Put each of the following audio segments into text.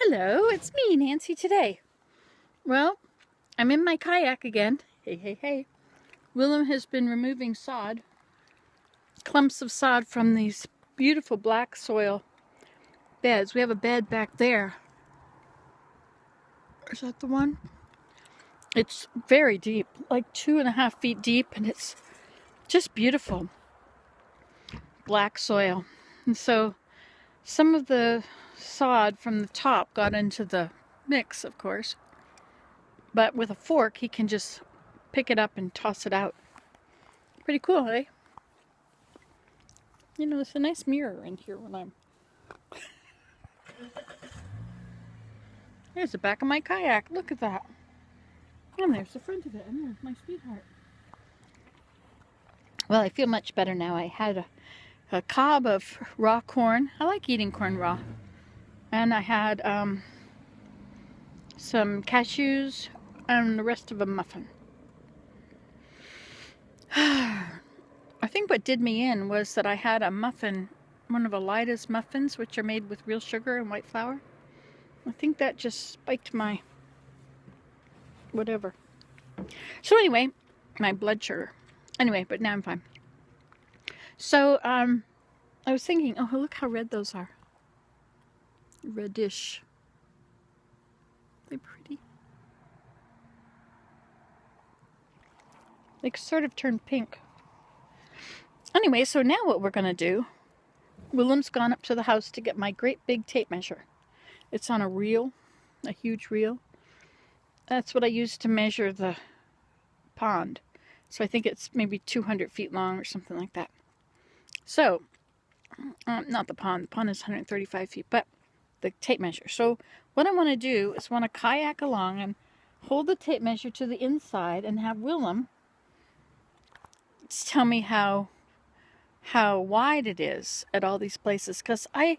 Hello, it's me, Nancy, today. Well, I'm in my kayak again. Hey, hey, hey. Willem has been removing sod, clumps of sod from these beautiful black soil beds. We have a bed back there. Is that the one? It's very deep, like 2.5 feet deep, and it's just beautiful black soil. And so some of the sod from the top got into the mix, of course. But with a fork, he can just pick it up and toss it out. Pretty cool, eh? You know, there's a nice mirror in here when I'm... Here's the back of my kayak. Look at that. And there's the front of it. And there's my sweetheart. Well, I feel much better now. I had a cob of raw corn. I like eating corn raw. And I had some cashews and the rest of a muffin. I think what did me in was that I had a muffin, one of Elida's muffins, which are made with real sugar and white flour. I think that just spiked my whatever. So anyway, my blood sugar. Anyway, but now I'm fine. So I was thinking, oh, look how red those are. Reddish. They're pretty. They sort of turned pink. Anyway, so now what we're going to do, Willem's gone up to the house to get my great big tape measure. It's on a reel, a huge reel. That's what I use to measure the pond. So I think it's maybe 200 feet long or something like that. So, not the pond is 135 feet, but the tape measure. So what I want to do is want to kayak along and hold the tape measure to the inside and have Willem tell me how wide it is at all these places. Because I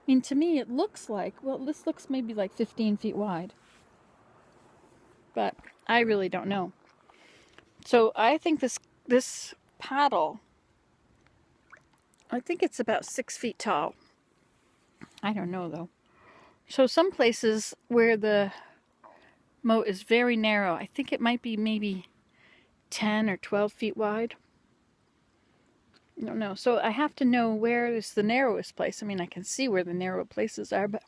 mean, to me it looks like, well, this looks maybe like 15 feet wide. But I really don't know. So I think this paddle, I think it's about 6 feet tall. I don't know though. So some places where the moat is very narrow, I think it might be maybe 10 or 12 feet wide. I don't know. So I have to know where is the narrowest place. I mean, I can see where the narrow places are, but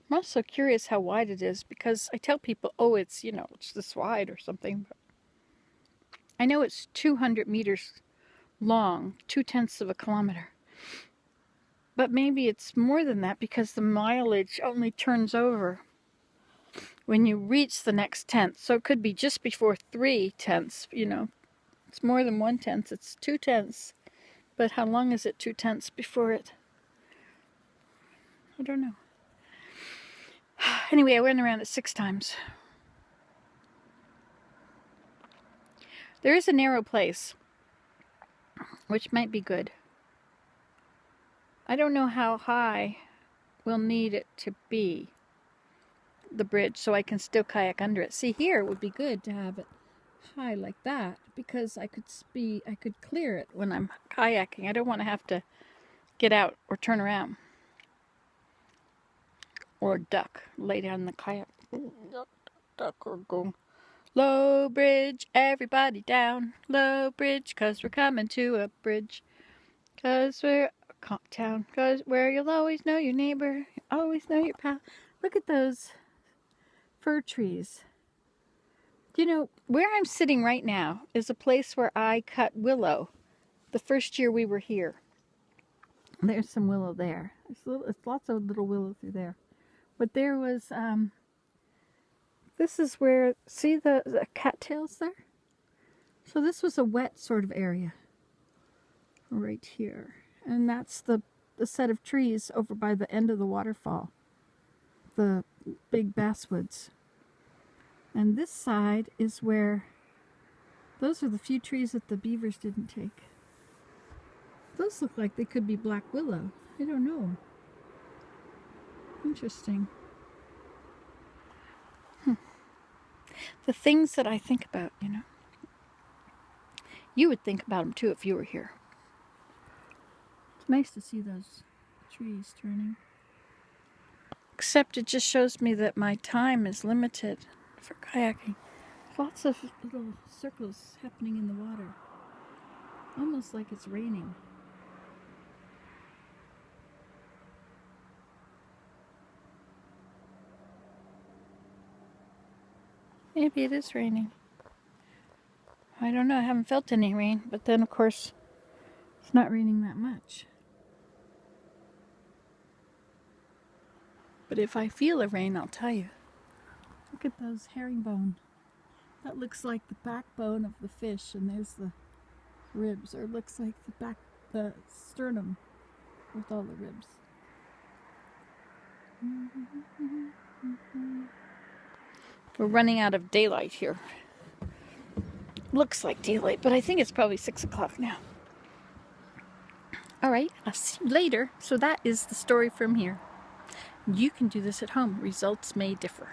I'm also curious how wide it is, because I tell people, oh, it's, you know, it's this wide or something. But I know it's 200 meters long, 0.2 of a kilometer. But maybe it's more than that, because the mileage only turns over when you reach the next tenth. So it could be just before 3/10, you know. It's more than 1/10, it's 2/10. But how long is it 2/10 before it? I don't know. Anyway, I went around it 6 times. There is a narrow place, which might be good. I don't know how high we'll need it to be, the bridge, so I can still kayak under it. See, here it would be good to have it high like that, because I could clear it when I'm kayaking. I don't want to have to get out or turn around or duck, lay down in the kayak. Duck or go. Low bridge, everybody down. Low bridge, 'cause we're coming to a bridge. 'Cause we're a town, 'cause where you'll always know your neighbor, always know your pal. Look at those fir trees. You know, where I'm sitting right now is a place where I cut willow the first year we were here. There's some willow there. It's lots of little willow through there. But there was, this is where, see the cattails there? So this was a wet sort of area right here. And that's the set of trees over by the end of the waterfall, the big basswoods. And this side is where, those are the few trees that the beavers didn't take. Those look like they could be black willow. I don't know. Interesting. The things that I think about, you know. You would think about them too if you were here. It's nice to see those trees turning. Except it just shows me that my time is limited for kayaking. Lots of little circles happening in the water. Almost like it's raining. Maybe it is raining. I don't know, I haven't felt any rain, but then of course it's not raining that much. But if I feel a rain, I'll tell you. Look at those herringbone. That looks like the backbone of the fish, and there's the ribs, or it looks like the sternum with all the ribs. We're running out of daylight here. Looks like daylight, but I think it's probably 6 o'clock now. Alright, I'll see you later. So that is the story from here. You can do this at home. Results may differ.